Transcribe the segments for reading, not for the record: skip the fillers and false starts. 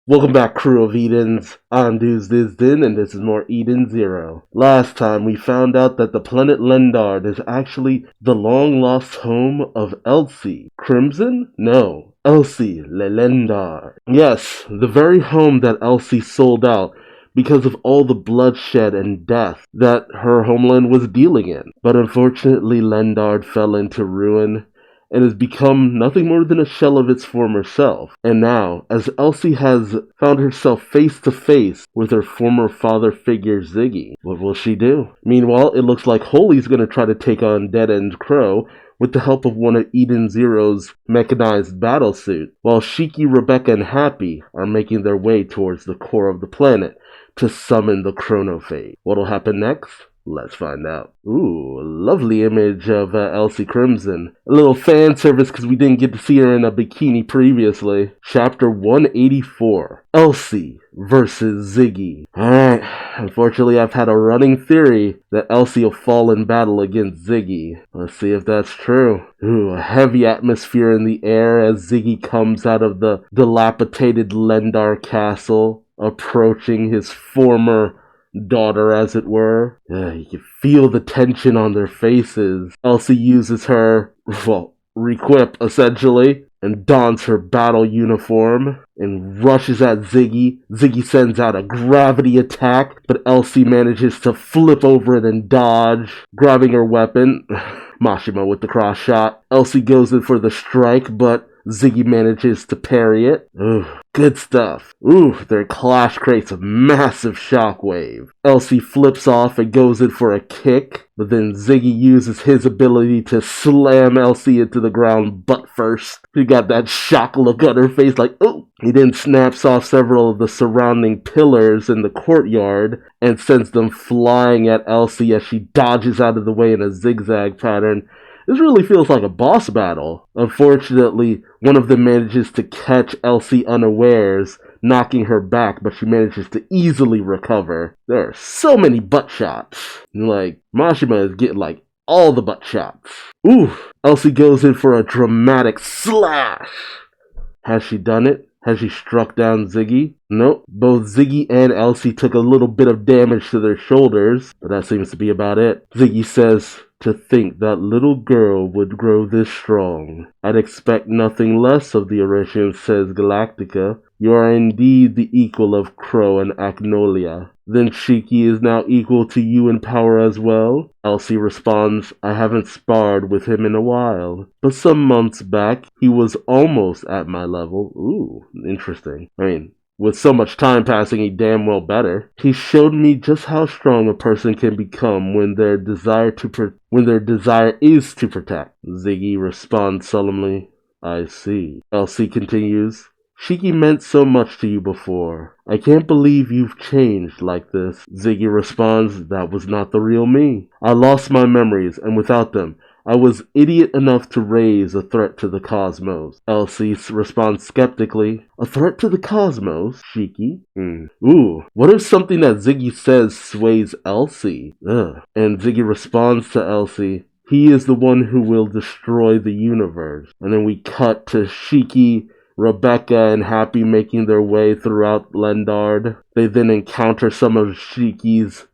Welcome back, crew of Edens. I'm Duuz-Diz-Din, and this is more Eden Zero. Last time, we found out that the planet Lendard is actually the long-lost home of Elsie. Crimson? No. Elsie Le Lendard. Yes, the very home that Elsie sold out because of all the bloodshed and death that her homeland was dealing in. But unfortunately, Lendard fell into ruin and has become nothing more than a shell of its former self. And now, as Elsie has found herself face to face with her former father figure Ziggy, what will she do? Meanwhile, it looks like Holy's going to try to take on Dead End Crow with the help of one of Eden Zero's mechanized battlesuit, while Shiki, Rebecca, and Happy are making their way towards the core of the planet to summon the Chronophage. What'll happen next? Let's find out. Ooh, lovely image of Elsie Crimson. A little fan service because we didn't get to see her in a bikini previously. Chapter 184. Elsie versus Ziggy. Alright, unfortunately I've had a running theory that Elsie will fall in battle against Ziggy. Let's see if that's true. Ooh, a heavy atmosphere in the air as Ziggy comes out of the dilapidated Lendar castle, approaching his former daughter, as it were. You can feel the tension on their faces. Elsie uses her, requip, essentially, and dons her battle uniform and rushes at Ziggy. Ziggy sends out a gravity attack, but Elsie manages to flip over it and dodge, grabbing her weapon. Mashima with the cross shot. Elsie goes in for the strike, but Ziggy manages to parry it. Ooh, good stuff. Ooh, their clash creates a massive shockwave. Elsie flips off and goes in for a kick, but then Ziggy uses his ability to slam Elsie into the ground butt first. She got that shock look on her face like, oh! He then snaps off several of the surrounding pillars in the courtyard and sends them flying at Elsie as she dodges out of the way in a zigzag pattern. This really feels like a boss battle. Unfortunately, one of them manages to catch Elsie unawares, knocking her back, but she manages to easily recover. There are so many butt shots. Mashima is getting, all the butt shots. Ooh, Elsie goes in for a dramatic slash. Has she done it? Has she struck down Ziggy? Nope. Both Ziggy and Elsie took a little bit of damage to their shoulders, but that seems to be about it. Ziggy says, "To think that little girl would grow this strong. I'd expect nothing less of the Erishian," says Galactica. "You are indeed the equal of Crow and Agnolia. Then Shiki is now equal to you in power as well?" Elsie responds, "I haven't sparred with him in a while, but some months back he was almost at my level." Ooh, interesting. With so much time passing, he damn well better. "He showed me just how strong a person can become when their desire is to protect." Ziggy responds solemnly, "I see." Elsie continues, "Shiki meant so much to you before. I can't believe you've changed like this." Ziggy responds, "That was not the real me. I lost my memories, and without them, I was idiot enough to raise a threat to the cosmos." Elsie responds skeptically, "A threat to the cosmos, Shiki?" Ooh, what if something that Ziggy says sways Elsie? Ugh. And Ziggy responds to Elsie, "He is the one who will destroy the universe." And then we cut to Shiki, Rebecca, and Happy making their way throughout Lendard. They then encounter some of Ziggy's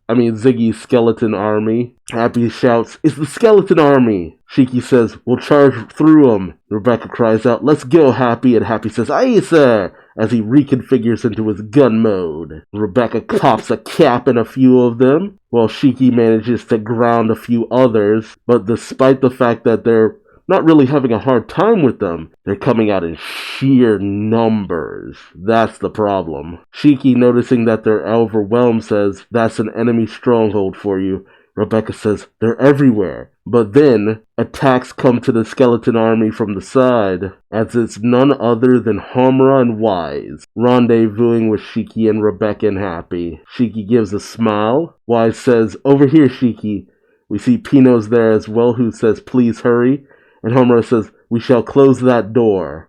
skeleton army. Happy shouts, "It's the skeleton army!" Shiki says, "We'll charge through them." Rebecca cries out, "Let's go, Happy!" And Happy says, "Aye, sir!" as he reconfigures into his gun mode. Rebecca pops a cap in a few of them, while Shiki manages to ground a few others, but despite the fact that they're not really having a hard time with them, they're coming out in sheer numbers. That's the problem. Shiki, noticing that they're overwhelmed, says, "That's an enemy stronghold for you." Rebecca says, "They're everywhere." But then, attacks come to the skeleton army from the side, as it's none other than Homura and Wise, rendezvousing with Shiki and Rebecca and Happy. Shiki gives a smile. Wise says, "Over here, Shiki." We see Pino's there as well, who says, "Please hurry." And Homura says, "We shall close that door."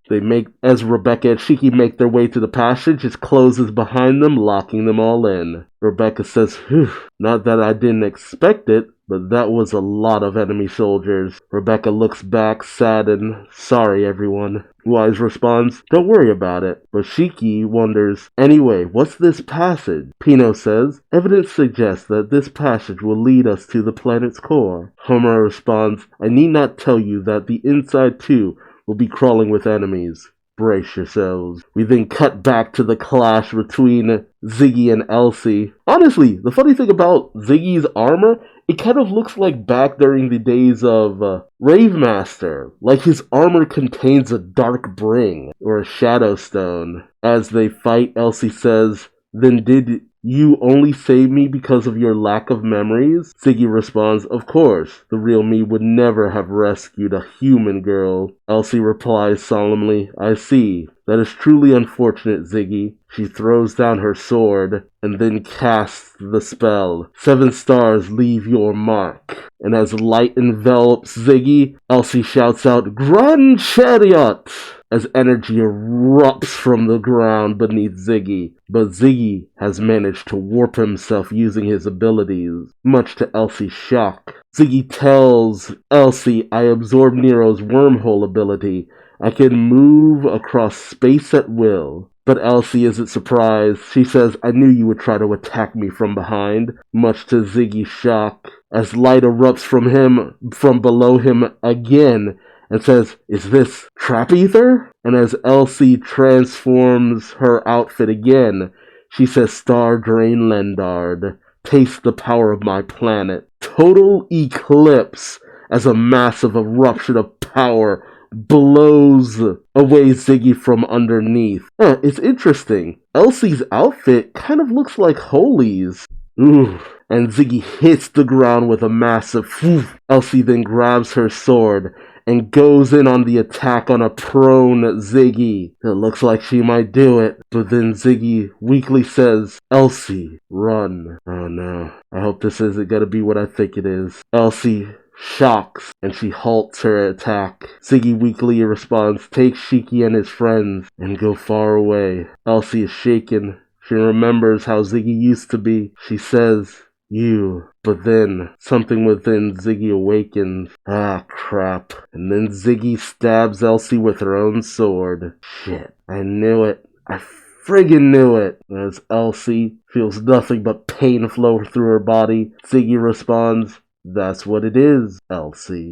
As Rebecca and Shiki make their way to the passage, it closes behind them, locking them all in. Rebecca says, "Whew, not that I didn't expect it, but that was a lot of enemy soldiers. Rebecca looks back, sad and sorry, everyone. Wise responds, don't worry about it. But Shiki wonders, anyway, what's this passage? Pino says, evidence suggests that this passage will lead us to the planet's core. Homura responds, I need not tell you that the inside too will be crawling with enemies. Brace yourselves. We then cut back to the clash between Ziggy and Elsie. Honestly, the funny thing about Ziggy's armor, it kind of looks like back during the days of Ravemaster. Like his armor contains a dark bring or a shadow stone. As they fight, Elsie says, then did you only save me because of your lack of memories? Ziggy responds, of course, the real me would never have rescued a human girl. Elsie replies solemnly, I see. That is truly unfortunate, Ziggy. She throws down her sword and then casts the spell. 7 stars leave your mark. And as light envelops Ziggy, Elsie shouts out, Grand Chariot! As energy erupts from the ground beneath Ziggy. But Ziggy has managed to warp himself using his abilities, much to Elsie's shock. Ziggy tells Elsie, I absorbed Nero's wormhole ability. I can move across space at will. But Elsie isn't surprised. She says, I knew you would try to attack me from behind, much to Ziggy's shock. As light erupts from below him again, and says, is this trap ether? And as Elsie transforms her outfit again, she says, Star Drain Lendard, taste the power of my planet. Total eclipse as a massive eruption of power blows away Ziggy from underneath. It's interesting. Elsie's outfit kind of looks like Holy's. Ooh. And Ziggy hits the ground with a massive whoosh. Elsie then grabs her sword and goes in on the attack on a prone Ziggy. It looks like she might do it, but then Ziggy weakly says, Elsie, run. Oh no, I hope this isn't gonna be what I think it is. Elsie shocks and she halts her attack. Ziggy weakly responds, take Shiki and his friends and go far away. Elsie is shaken. She remembers how Ziggy used to be. She says, you. But then, something within Ziggy awakens. Ah, crap. And then Ziggy stabs Elsie with her own sword. Shit. I knew it. I friggin' knew it. As Elsie feels nothing but pain flow through her body, Ziggy responds, that's what it is, Elsie.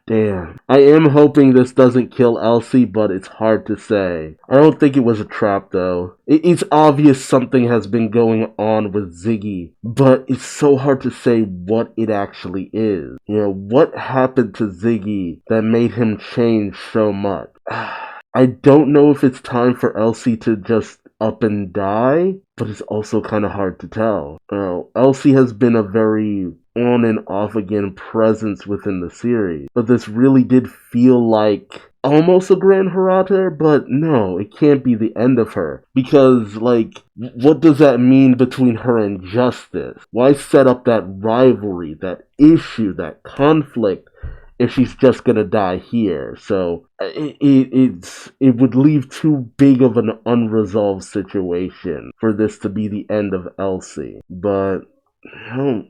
Damn. I am hoping this doesn't kill Elsie, but it's hard to say. I don't think it was a trap, though. It's obvious something has been going on with Ziggy, but it's so hard to say what it actually is. You know, what happened to Ziggy that made him change so much? I don't know if it's time for Elsie to just up and die, but it's also kind of hard to tell. Elsie has been a very on and off again presence within the series, but this really did feel like almost a Grand Hirata, but no, it can't be the end of her, because like, what does that mean between her and Justice? Why set up that rivalry, that issue, that conflict, if she's just gonna die here? So it would leave too big of an unresolved situation for this to be the end of Elsie. But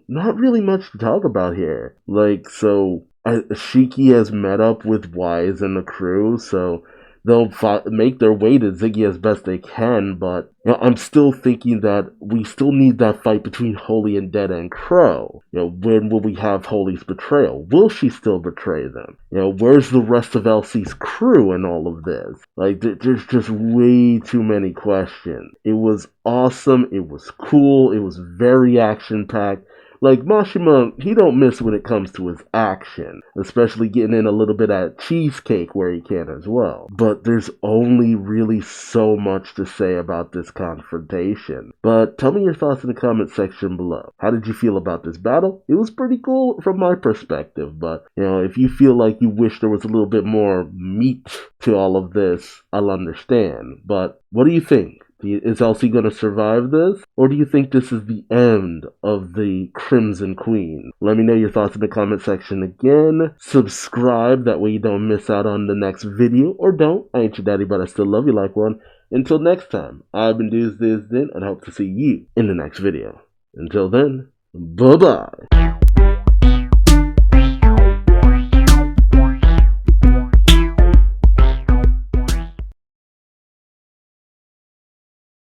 not really much to talk about here. Like, so Shiki has met up with Wise and the crew, so they'll make their way to Ziggy as best they can, but I'm still thinking that we still need that fight between Holy and Dead and Crow. When will we have Holy's betrayal? Will she still betray them? Where's the rest of Elsie's crew in all of this? Like, there's just way too many questions. It was awesome, it was cool, it was very action-packed. Like, Mashima, he don't miss when it comes to his action, especially getting in a little bit of cheesecake where he can as well. But there's only really so much to say about this confrontation. But tell me your thoughts in the comment section below. How did you feel about this battle? It was pretty cool from my perspective, but, if you feel like you wish there was a little bit more meat to all of this, I'll understand. But what do you think? Is Elsie going to survive this? Or do you think this is the end of the Crimson Queen? Let me know your thoughts in the comment section again. Subscribe, that way you don't miss out on the next video. Or don't. I ain't your daddy, but I still love you like one. Until next time, I've been Duuz-Diz-Din, and I hope to see you in the next video. Until then, bye-bye.